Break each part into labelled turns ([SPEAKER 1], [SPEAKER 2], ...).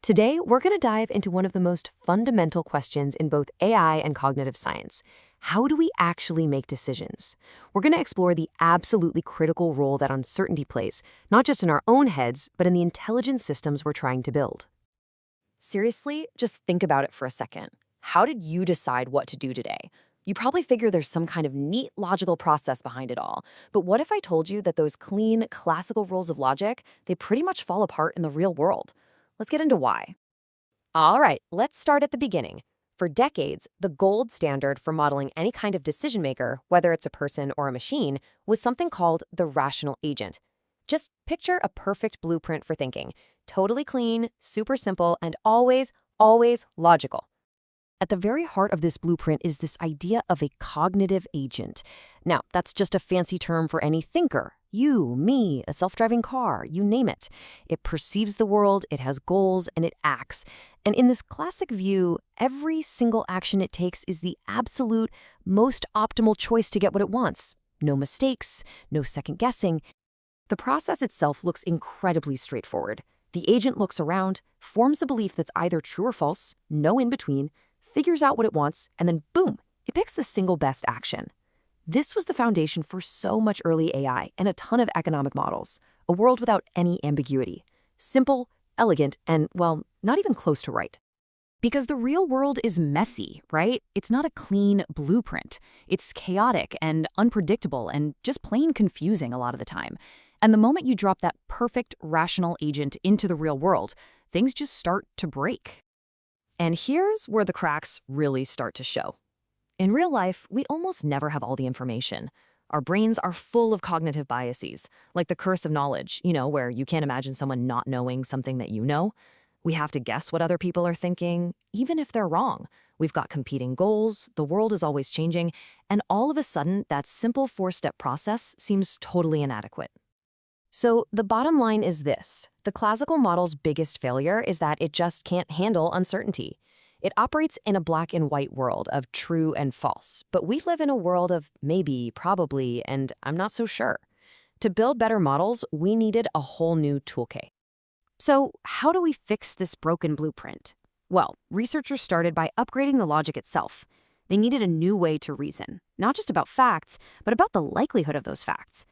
[SPEAKER 1] Today, we're going to dive into one of the most fundamental questions in both AI and cognitive science. How do we actually make decisions? We're going to explore the absolutely critical role that uncertainty plays, not just in our own heads, but in the intelligent systems we're trying to build. Seriously, just think about it for a second. How did you decide what to do today? You probably figure there's some kind of neat logical process behind it all. But what if I told you that those clean, classical rules of logic, they pretty much fall apart in the real world? Let's get into why. All right, let's start at the beginning. For decades, the gold standard for modeling any kind of decision maker, whether it's a person or a machine, was something called the rational agent. Just picture a perfect blueprint for thinking. Totally clean, super simple, and always, always logical. At the very heart of this blueprint is this idea of a cognitive agent. Now, that's just a fancy term for any thinker. You, me, a self-driving car, you name it. It perceives the world, it has goals, and it acts. And in this classic view, every single action it takes is the absolute, most optimal choice to get what it wants. No mistakes, no second guessing. The process itself looks incredibly straightforward. The agent looks around, forms a belief that's either true or false, no in between, figures out what it wants, and then boom, it picks the single best action. This was the foundation for so much early AI and a ton of economic models, a world without any ambiguity. Simple, elegant, and, well, not even close to right. Because the real world is messy, right? It's not a clean blueprint. It's chaotic and unpredictable and just plain confusing a lot of the time. And the moment you drop that perfect rational agent into the real world, things just start to break. And here's where the cracks really start to show. In real life, we almost never have all the information. Our brains are full of cognitive biases, like the curse of knowledge, where you can't imagine someone not knowing something that you know. We have to guess what other people are thinking, even if they're wrong. We've got competing goals, the world is always changing, and all of a sudden, that simple four-step process seems totally inadequate. So the bottom line is this. The classical model's biggest failure is that it just can't handle uncertainty. It operates in a black and white world of true and false, but we live in a world of maybe, probably, and I'm not so sure. To build better models, we needed a whole new toolkit. So how do we fix this broken blueprint? Well, researchers started by upgrading the logic itself. They needed a new way to reason, not just about facts, but about the likelihood of those facts.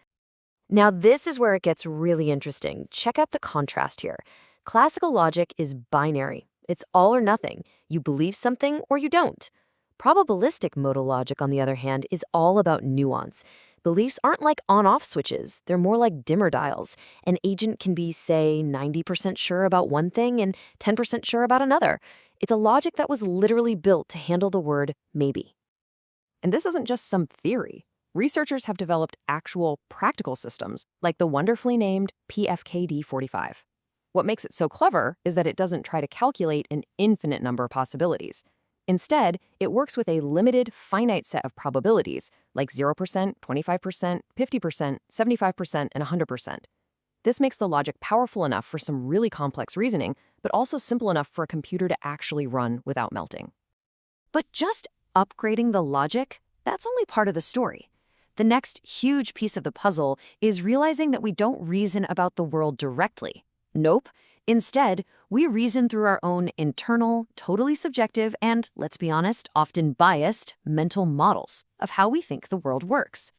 [SPEAKER 1] Now, this is where it gets really interesting. Check out the contrast here. Classical logic is binary. It's all or nothing. You believe something or you don't. Probabilistic modal logic, on the other hand, is all about nuance. Beliefs aren't like on-off switches. They're more like dimmer dials. An agent can be, say, 90% sure about one thing and 10% sure about another. It's a logic that was literally built to handle the word maybe. And this isn't just some theory. Researchers have developed actual practical systems, like the wonderfully named PFKD45. What makes it so clever is that it doesn't try to calculate an infinite number of possibilities. Instead, it works with a limited, finite set of probabilities, like 0%, 25%, 50%, 75%, and 100%. This makes the logic powerful enough for some really complex reasoning, but also simple enough for a computer to actually run without melting. But just upgrading the logic, that's only part of the story. The next huge piece of the puzzle is realizing that we don't reason about the world directly. Nope. Instead, we reason through our own internal, totally subjective, and, let's be honest, often biased mental models of how we think the world works.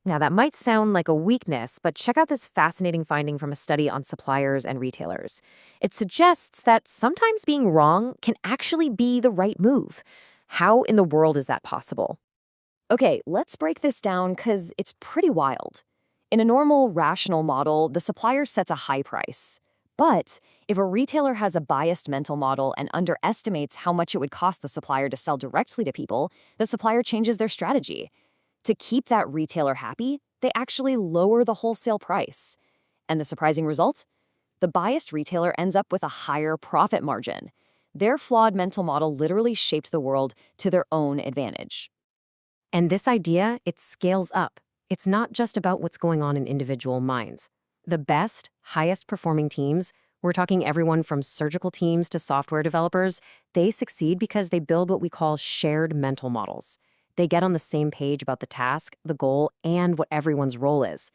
[SPEAKER 1] Now, that might sound like a weakness, but check out this fascinating finding from a study on suppliers and retailers. It suggests that sometimes being wrong can actually be the right move. How in the world is that possible? Okay, let's break this down because it's pretty wild. In a normal, rational model, the supplier sets a high price. But if a retailer has a biased mental model and underestimates how much it would cost the supplier to sell directly to people, the supplier changes their strategy. To keep that retailer happy, they actually lower the wholesale price. And the surprising result? The biased retailer ends up with a higher profit margin. Their flawed mental model literally shaped the world to their own advantage. And this idea, it scales up. It's not just about what's going on in individual minds. The best, highest performing teams, we're talking everyone from surgical teams to software developers, they succeed because they build what we call shared mental models. They get on the same page about the task, the goal, and what everyone's role is.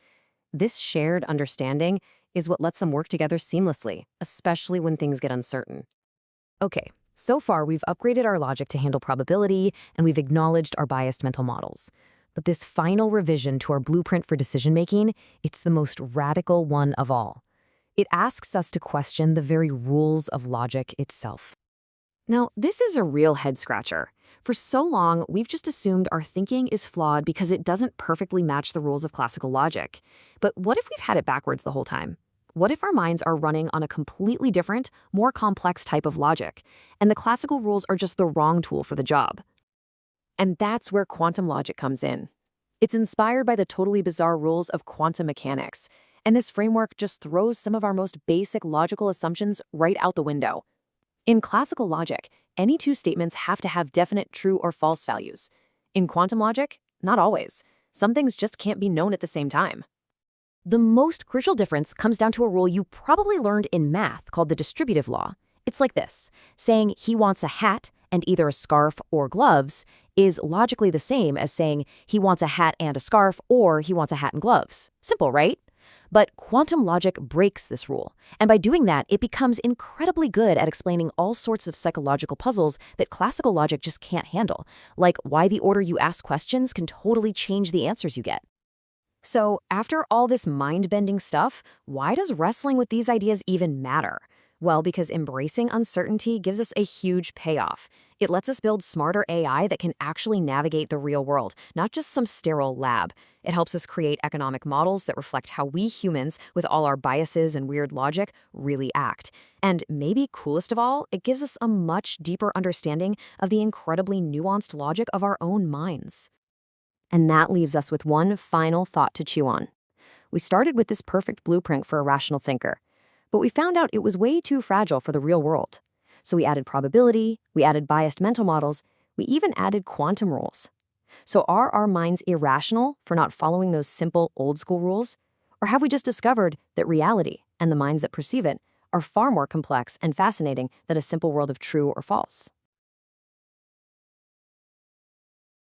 [SPEAKER 1] This shared understanding, is what lets them work together seamlessly, especially when things get uncertain. Okay, so far we've upgraded our logic to handle probability, and we've acknowledged our biased mental models. But this final revision to our blueprint for decision-making, it's the most radical one of all. It asks us to question the very rules of logic itself. Now, this is a real head-scratcher. For so long, we've just assumed our thinking is flawed because it doesn't perfectly match the rules of classical logic. But what if we've had it backwards the whole time? What if our minds are running on a completely different, more complex type of logic, and the classical rules are just the wrong tool for the job? And that's where quantum logic comes in. It's inspired by the totally bizarre rules of quantum mechanics, and this framework just throws some of our most basic logical assumptions right out the window. In classical logic, any two statements have to have definite true or false values. In quantum logic, not always. Some things just can't be known at the same time. The most crucial difference comes down to a rule you probably learned in math called the distributive law. It's like this: saying he wants a hat and either a scarf or gloves is logically the same as saying he wants a hat and a scarf or he wants a hat and gloves. Simple, right? But quantum logic breaks this rule, and by doing that, it becomes incredibly good at explaining all sorts of psychological puzzles that classical logic just can't handle, like why the order you ask questions can totally change the answers you get. So, after all this mind-bending stuff, why does wrestling with these ideas even matter? Well, because embracing uncertainty gives us a huge payoff. It lets us build smarter AI that can actually navigate the real world, not just some sterile lab. It helps us create economic models that reflect how we humans, with all our biases and weird logic, really act. And maybe coolest of all, it gives us a much deeper understanding of the incredibly nuanced logic of our own minds. And that leaves us with one final thought to chew on. We started with this perfect blueprint for a rational thinker, but we found out it was way too fragile for the real world. So we added probability, we added biased mental models, we even added quantum rules. So are our minds irrational for not following those simple old-school rules? Or have we just discovered that reality, and the minds that perceive it, are far more complex and fascinating than a simple world of true or false?